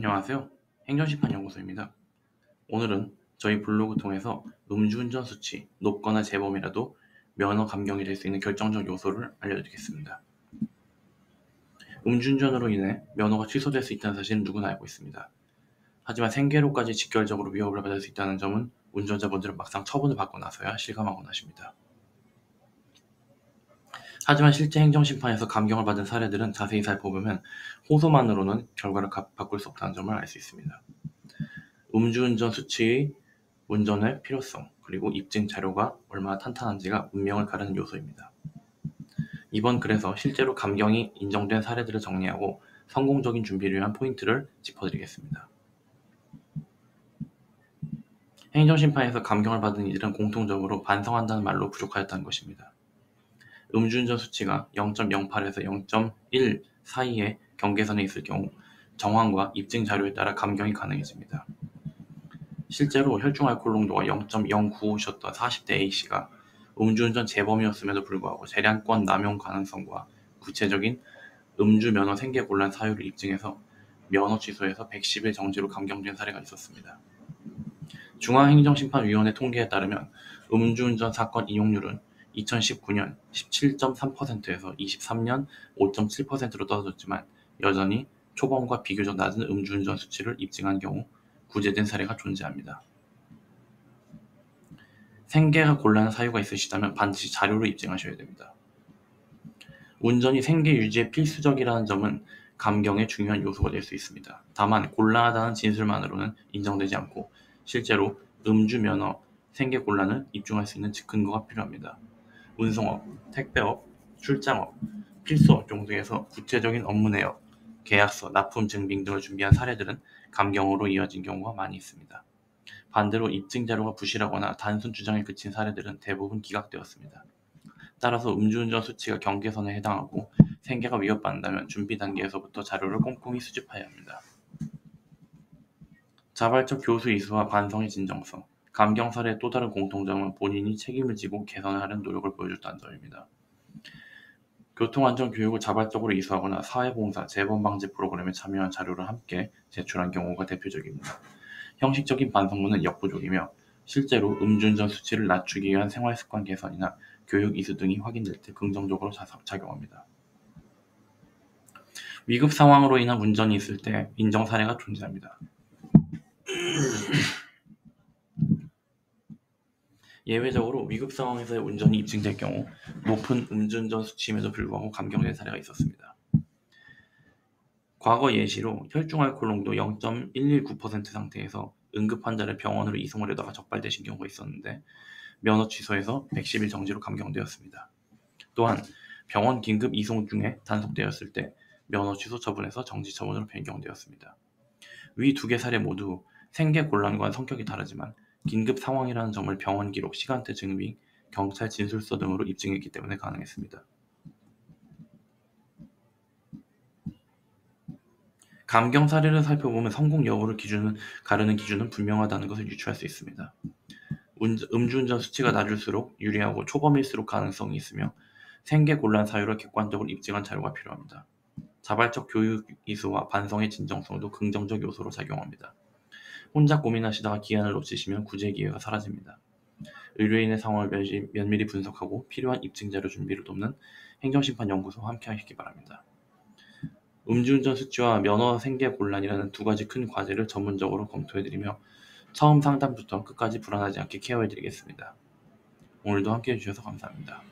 안녕하세요. 행정심판연구소입니다. 오늘은 저희 블로그 통해서 음주운전 수치 높거나 재범이라도 면허 감경이 될 수 있는 결정적 요소를 알려드리겠습니다. 음주운전으로 인해 면허가 취소될 수 있다는 사실은 누구나 알고 있습니다. 하지만 생계로까지 직결적으로 위협을 받을 수 있다는 점은 운전자분들은 막상 처분을 받고 나서야 실감하곤 하십니다. 하지만 실제 행정심판에서 감경을 받은 사례들은 자세히 살펴보면 호소만으로는 결과를 바꿀 수 없다는 점을 알 수 있습니다. 음주운전 수치의 운전의 필요성, 그리고 입증 자료가 얼마나 탄탄한지가 운명을 가르는 요소입니다. 이번 글에서 실제로 감경이 인정된 사례들을 정리하고 성공적인 준비를 위한 포인트를 짚어드리겠습니다. 행정심판에서 감경을 받은 이들은 공통적으로 반성한다는 말로 부족하였다는 것입니다. 음주운전 수치가 0.08에서 0.1 사이의 경계선에 있을 경우 정황과 입증 자료에 따라 감경이 가능해집니다. 실제로 혈중 알코올 농도가 0.095셨던 40대 A씨가 음주운전 재범이었음에도 불구하고 재량권 남용 가능성과 구체적인 음주 면허 생계 곤란 사유를 입증해서 면허 취소에서 110일 정지로 감경된 사례가 있었습니다. 중앙행정심판위원회 통계에 따르면 음주운전 사건 이용률은 2019년 17.3%에서 23년 5.7%로 떨어졌지만 여전히 초범과 비교적 낮은 음주운전 수치를 입증한 경우 구제된 사례가 존재합니다. 생계가 곤란한 사유가 있으시다면 반드시 자료로 입증하셔야 됩니다. 운전이 생계 유지에 필수적이라는 점은 감경의 중요한 요소가 될 수 있습니다. 다만 곤란하다는 진술만으로는 인정되지 않고 실제로 음주 면허, 생계 곤란을 입증할 수 있는 근거가 필요합니다. 운송업, 택배업, 출장업, 필수업종 등에서 구체적인 업무 내역, 계약서, 납품 증빙 등을 준비한 사례들은 감경으로 이어진 경우가 많이 있습니다. 반대로 입증 자료가 부실하거나 단순 주장에 그친 사례들은 대부분 기각되었습니다. 따라서 음주운전 수치가 경계선에 해당하고 생계가 위협받는다면 준비 단계에서부터 자료를 꼼꼼히 수집해야 합니다. 자발적 교수 이수와 반성의 진정성. 감경 사례의 또 다른 공통점은 본인이 책임을 지고 개선하려는 노력을 보여줬다는 점입니다. 교통안전 교육을 자발적으로 이수하거나 사회봉사, 재범방지 프로그램에 참여한 자료를 함께 제출한 경우가 대표적입니다. 형식적인 반성문은 역부족이며 실제로 음주운전 수치를 낮추기 위한 생활습관 개선이나 교육 이수 등이 확인될 때 긍정적으로 작용합니다. 위급 상황으로 인한 운전이 있을 때 인정 사례가 존재합니다. 예외적으로 위급 상황에서의 운전이 입증될 경우 높은 음주운전 수치임에도 불구하고 감경된 사례가 있었습니다. 과거 예시로 혈중 알코올 농도 0.119% 상태에서 응급 환자를 병원으로 이송하려다가 적발되신 경우가 있었는데 면허 취소에서 110일 정지로 감경되었습니다. 또한 병원 긴급 이송 중에 단속되었을 때 면허 취소 처분에서 정지 처분으로 변경되었습니다. 위 두 개 사례 모두 생계 곤란과는 성격이 다르지만 긴급 상황이라는 점을 병원 기록, 시간대 증빙, 경찰 진술서 등으로 입증했기 때문에 가능했습니다. 감경 사례를 살펴보면 성공 여부를 가르는 기준은 분명하다는 것을 유추할 수 있습니다. 음주운전 수치가 낮을수록 유리하고 초범일수록 가능성이 있으며 생계 곤란 사유를 객관적으로 입증한 자료가 필요합니다. 자발적 교육 이수와 반성의 진정성도 긍정적 요소로 작용합니다. 혼자 고민하시다가 기한을 놓치시면 구제 기회가 사라집니다. 의뢰인의 상황을 면밀히 분석하고 필요한 입증 자료 준비를 돕는 행정심판연구소와 함께 하시기 바랍니다. 음주운전 수치와 면허 생계 곤란이라는 두 가지 큰 과제를 전문적으로 검토해드리며 처음 상담부터 끝까지 불안하지 않게 케어해드리겠습니다. 오늘도 함께해 주셔서 감사합니다.